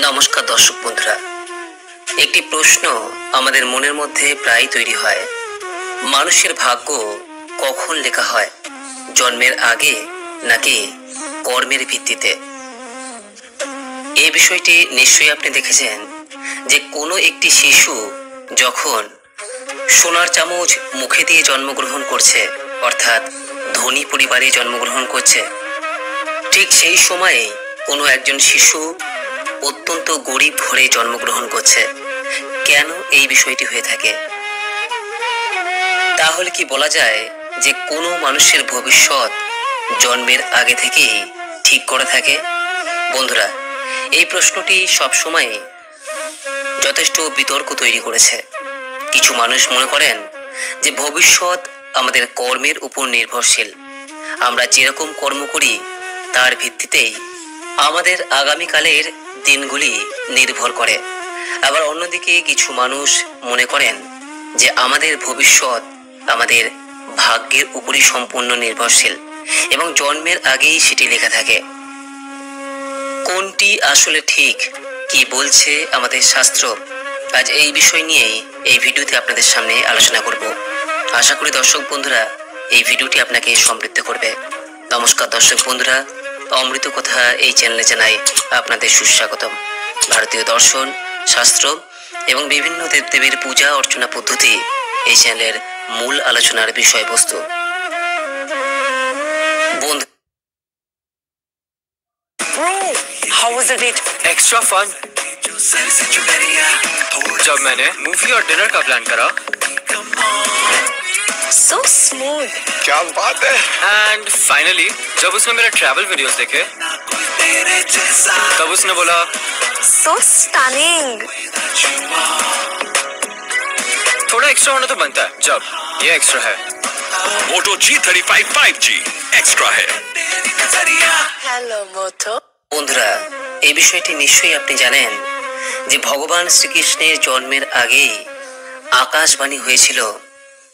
নমস্কার দর্শক বন্ধুরা, একটি প্রশ্ন আমাদের মনের মধ্যে প্রায় তৈরি হয়। মানুষের ভাগ্য কখন লেখা হয়, জন্মের আগে নাকি কর্মের ভিত্তিতে? এই বিষয়টি নিশ্চয়ই আপনি দেখেছেন যে কোনো একটি শিশু যখন সোনার চামচ মুখে দিয়ে জন্মগ্রহণ করছে, অর্থাৎ ধনী পরিবারে জন্মগ্রহণ করছে, ঠিক সেই সময়ে কোনো একজন শিশু অত্যন্ত গরিব ঘরে জন্মগ্রহণ করছে। কেন এই বিষয়টি হয়ে থাকে? তাহলে কি বলা যায় যে কোনো মানুষের ভবিষ্যৎ জন্মের আগে থেকেই ঠিক করে থাকে? বন্ধুরা, এই প্রশ্নটি সবসময় যথেষ্ট বিতর্ক তৈরি করেছে। কিছু মানুষ মনে করেন যে ভবিষ্যৎ আমাদের কর্মের উপর নির্ভরশীল। আমরা যেরকম কর্ম করি তার ভিত্তিতেই আমাদের আগামীকালের দিনগুলি নির্ভর করে। আবার অন্যদিকে কিছু মানুষ মনে করেন যে আমাদের ভবিষ্যৎ আমাদের ভাগ্যের উপরই সম্পূর্ণ নির্ভরশীল এবং জন্মের আগেই সেটি লেখা থাকে। কোনটি আসলে ঠিক, কি বলছে আমাদের শাস্ত্র, আজ এই বিষয় নিয়েই এই ভিডিওতে আপনাদের সামনে আলোচনা করব। আশা করি দর্শক বন্ধুরা এই ভিডিওটি আপনাকে সমৃদ্ধ করবে। নমস্কার দর্শক বন্ধুরা, অমৃত কথা এই চ্যানেলে জানাই আপনাদের সুস্বাগতম। ভারতীয় দর্শন, শাস্ত্র এবং বিভিন্ন দেবদেবীর পূজা অর্চনা পদ্ধতি এই চ্যানেলের মূল আলোচনার বিষয়বস্তু। বন্ধু, How was the date? Extra fun. जब मैंने मूवी और डिनर का प्लान करा, So smooth. क्या बात है। एंड फाइनली जब उसने मेरे ट्रैवल वीडियोस देखे, तब उसने बोला So stunning. थोड़ा एक्स्ट्रा होना तो बनता है, जब ये एक्स्ट्रा है। मोटो G35 5G एक्स्ट्रा है। Hello, Moto. বন্ধুরা, এই বিষয়টি নিশ্চয়ই আপনি জানেন যে ভগবান শ্রীকৃষ্ণের জন্মের আগেই আকাশবাণী হয়েছিল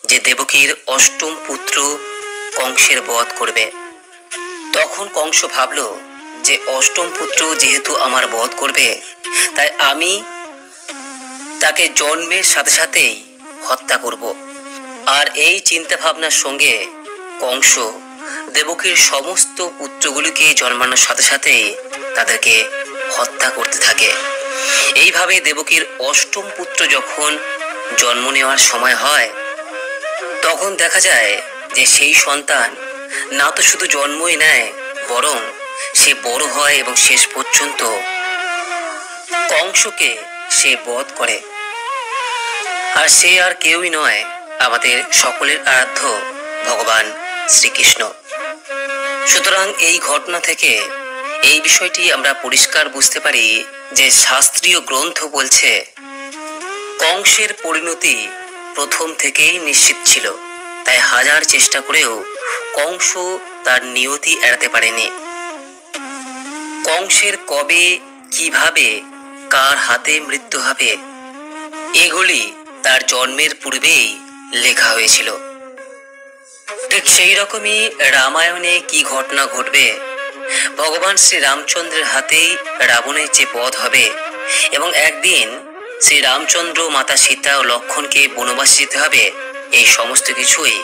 যে দেবকীর অষ্টম পুত্র কংসের বধ করবে। তখন কংস ভাবল যে অষ্টম পুত্র যেহেতু আমার বধ করবে, তাই আমি তাকে জন্মের সাথে সাথেই হত্যা করব। আর এই চিন্তা ভাবনার সঙ্গে কংস দেবকীর সমস্ত পুত্রগুলিকে জন্মানোর সাথে সাথেই তাদেরকে হত্যা করতে থাকে। এইভাবে দেবকীর অষ্টম পুত্র যখন জন্ম নেওয়ার সময় হয়, তখন দেখা যায় যে সেই সন্তান না তো শুধু জন্মই নেয়, বরং সে বড় হয় এবং শেষ পর্যন্ত কংসকে সে বধ করে। আর সে আর কেউই নয়, আমাদের সকলের আরাধ্য ভগবান শ্রীকৃষ্ণ। সুতরাং এই ঘটনা থেকে এই বিষয়টি আমরা পরিষ্কার বুঝতে পারি যে শাস্ত্রীয় গ্রন্থ বলছে কংসের পরিণতি প্রথম থেকেই নিশ্চিত ছিল, তাই হাজার চেষ্টা করেও কংস তার নিয়তি এড়াতে পারেনি। কংসের কবে, কিভাবে, কার হাতে মৃত্যু হবে, এগুলি তার জন্মের পূর্বেই লেখা হয়েছিল। ঠিক সেই রকমই রামায়ণে কি ঘটনা ঘটবে, ভগবান শ্রী রামচন্দ্রের হাতেই রাবণের যে বধ হবে এবং একদিন শ্রী রামচন্দ্র, মাতা সীতা ও লক্ষ্মণকে বনবাসে যেতে হবে, এই সমস্ত কিছুই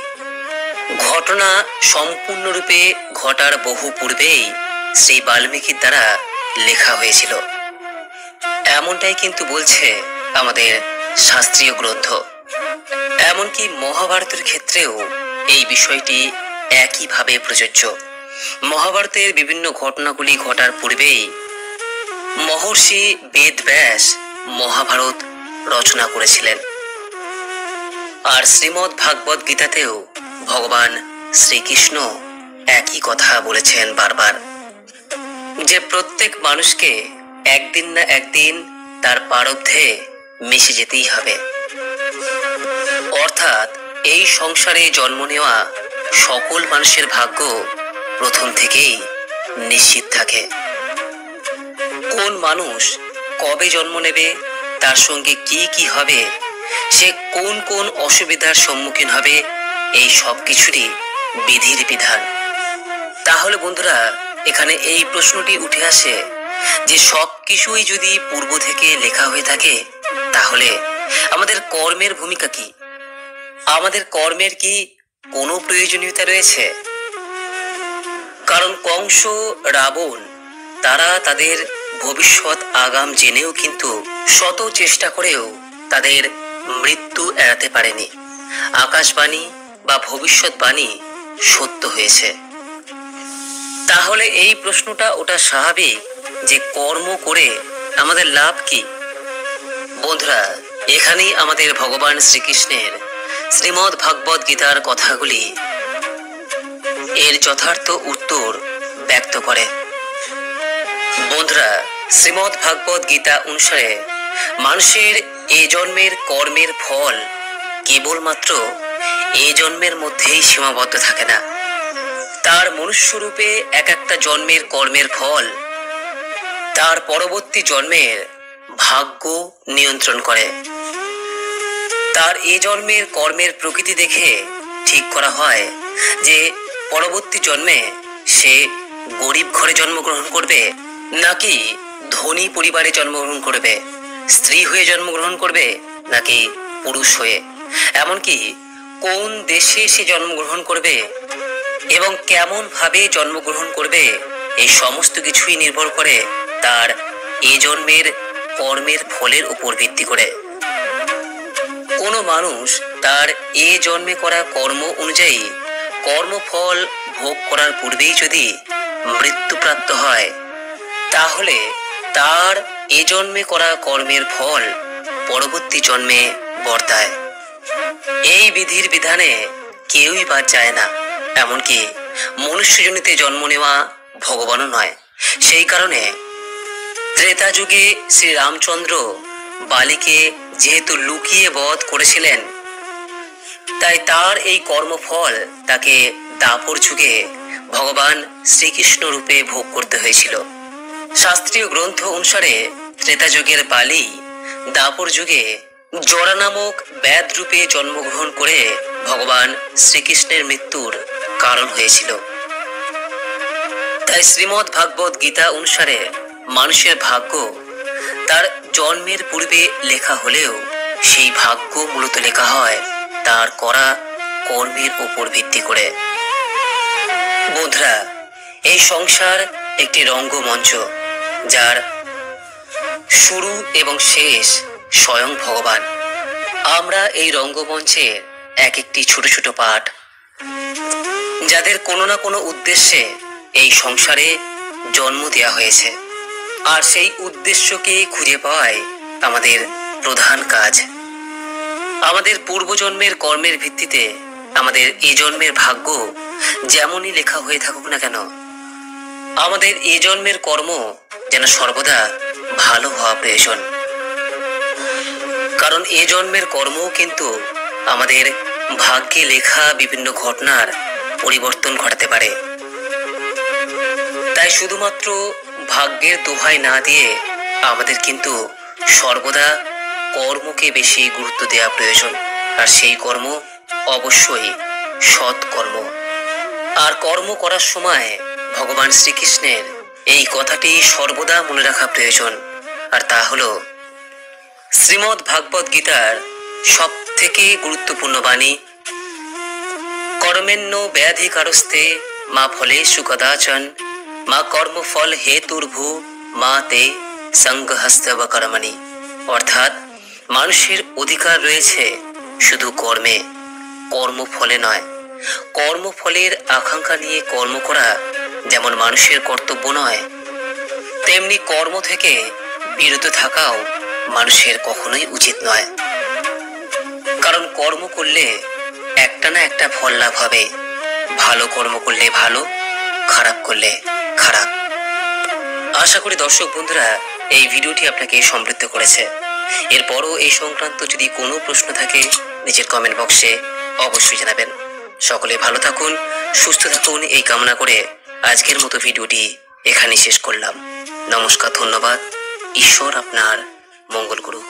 ঘটনা সম্পূর্ণরূপে ঘটার বহু পূর্বেই শ্রী বাল্মীকির দ্বারা লেখা হয়েছিল। এমনটাই কিন্তু বলছে আমাদের শাস্ত্রীয় গ্রন্থ। এমনকি মহাভারতের ক্ষেত্রেও এই বিষয়টি একইভাবে প্রযোজ্য। মহাভারতের বিভিন্ন ঘটনাগুলি ঘটার পূর্বেই মহর্ষি বেদব্যাস মহাভারত রচনা করেছিলেন। আর শ্রীমদ্ ভাগবত গীতাতেও ভগবান শ্রীকৃষ্ণ একই কথা বলেছেন বারবার, যে প্রত্যেক মানুষকে একদিন না একদিন তার প্রারব্ধে মিশে যেতেই হবে। অর্থাৎ এই সংসারে জন্ম নেওয়া সকল মানুষের ভাগ্য প্রথম থেকেই নিশ্চিত থাকে। কোন মানুষ কবে জন্ম নেবে, তার সঙ্গে কি কি হবে, সে কোন কোন অসুবিধার সম্মুখীন হবে, এই সব কিছুরই বিধির বিধান। তাহলে বন্ধুরা, এখানে এই প্রশ্নটি উঠে আসে যে সব কিছুই যদি পূর্ব থেকে লেখা হয়ে থাকে, তাহলে আমাদের কর্মের ভূমিকা কি? আমাদের কর্মের কি কোনো প্রয়োজনীয়তা রয়েছে? কারণ কংস, রাবণ তারা তাদের ভবিষ্যৎ আগাম জেনেও কিন্তু শত চেষ্টা করেও তাদের মৃত্যু এড়াতে পারেনি। আকাশবাণী বা ভবিষ্যৎবাণী সত্য হয়েছে। তাহলে এই প্রশ্নটা ওটা স্বাভাবিক যে কর্ম করে আমাদের লাভ কি? বন্ধুরা, এখানেই আমাদের ভগবান শ্রীকৃষ্ণের শ্রীমদ্ ভাগবত গীতার কথাগুলি এর যথার্থ উত্তর ব্যক্ত করে। বন্ধুরা, শ্রীমদ্ ভাগবত গীতা অনুসারে মানুষের এ জন্মের কর্মের ফল কেবলমাত্র এ জন্মের মধ্যেই সীমাবদ্ধ থাকে না। তার মনুষ্যরূপে এক একটা জন্মের কর্মের ফল তার পরবর্তী জন্মের ভাগ্য নিয়ন্ত্রণ করে। তার এ জন্মের কর্মের প্রকৃতি দেখে ঠিক করা হয় যে পরবর্তী জন্মে সে গরিব ঘরে জন্মগ্রহণ করবে, নাকি ধনী পরিবারে জন্মগ্রহণ করবে, স্ত্রী হয়ে জন্মগ্রহণ করবে নাকি পুরুষ হয়ে, এমনকি কোন দেশে সে জন্মগ্রহণ করবে এবং কেমন ভাবে জন্মগ্রহণ করবে, এই সমস্ত কিছুই নির্ভর করে তার এ জন্মের কর্মের ফলের উপর ভিত্তি করে। কোনো মানুষ তার এ জন্মে করা কর্ম অনুযায়ী কর্মফল ভোগ করার পূর্বেই যদি মৃত্যুপ্রাপ্ত হয়, তাহলে তার এ জন্মে করা কর্মের ফল পরবর্তী জন্মে বর্তায়। এই বিধির বিধানে কেউই বাদ যায় না, এমনকি মনুষ্যজনিতে জন্ম নেওয়া ভগবানও নয়। সেই কারণে ত্রেতা যুগে শ্রী রামচন্দ্র বালিকে যেহেতু লুকিয়ে বধ করেছিলেন, তাই তার এই কর্মফল তাকে দাপর যুগে ভগবান শ্রীকৃষ্ণ রূপে ভোগ করতে হয়েছিল। শাস্ত্রীয় গ্রন্থ অনুসারে ত্রেতা যুগের বালি দাপর যুগে জরা নামক ব্যাধ রূপে জন্মগ্রহণ করে ভগবান শ্রীকৃষ্ণের মৃত্যুর কারণ হয়েছিল। তাই শ্রীমদ্ ভাগবত গীতা অনুসারে মানুষের ভাগ্য তার জন্মের পূর্বে লেখা হলেও সেই ভাগ্য মূলত লেখা হয় তার করা কর্মের উপর ভিত্তি করে। বন্ধুরা, এই সংসার একটি রঙ্গমঞ্চ, যার শুরু এবং শেষ স্বয়ং ভগবান। আমরা এই রঙ্গমঞ্চের এক একটি ছোট ছোট পাঠ, যাদের কোনো না কোনো উদ্দেশ্যে এই সংসারে জন্ম দেওয়া হয়েছে, আর সেই উদ্দেশ্যকে খুঁজে পাওয়াই আমাদের প্রধান কাজ। আমাদের পূর্বজন্মের কর্মের ভিত্তিতে আমাদের এই জন্মের ভাগ্য যেমনই লেখা হয়ে থাকুক না কেন, আমাদের এই জন্মের কর্ম যেন সর্বদা ভালো হওয়া প্রয়োজন। কারণ এ জন্মের কর্মও কিন্তু আমাদের ভাগ্যে লেখা বিভিন্ন ঘটনার পরিবর্তন ঘটাতে পারে। তাই শুধুমাত্র ভাগ্যের দোহাই না দিয়ে আমাদের কিন্তু সর্বদা কর্মকে বেশি গুরুত্ব দেওয়া প্রয়োজন। আর সেই কর্ম অবশ্যই সৎ কর্ম। আর কর্ম করার সময় ভগবান শ্রীকৃষ্ণের এই কথাটি সর্বদা মনে রাখা প্রয়োজন, আর তা হলো শ্রীমদ্ ভাগবত গীতার সব থেকে গুরুত্বপূর্ণ বাণী, কর্মেণ্য ব্যাধিকারস্তে মা ফলেষু কদাচন মা কর্মফল হেতুর্ভূ মা তে সঙ্গহস্তব কর্মণি। অর্থাৎ মানুষের অধিকার রয়েছে শুধু কর্মে, কর্মফলে নয়। কর্মফলের আকাঙ্ক্ষা নিয়ে কর্ম করা যেমন মানুষের কর্তব্য নয়, তেমনি কর্ম থেকে বিরত থাকাও মানুষের কখনোই উচিত নয়। কারণ কর্ম করলে একটা না একটা ফল লাভ হবে। ভালো কর্ম করলে ভালো, খারাপ করলে খারাপ। আশা করি দর্শক বন্ধুরা এই ভিডিওটি আপনাকে সমৃদ্ধ করেছে। এরপরও এই সংক্রান্ত যদি কোনো প্রশ্ন থাকে নিচের কমেন্ট বক্সে অবশ্যই জানাবেন। সকলে ভালো থাকুন, সুস্থ থাকুন এই কামনা করে আজকের মতো ভিডিওটি এখানেই শেষ করলাম। নমস্কার, ধন্যবাদ। ঈশ্বর আপনার মঙ্গল করুক।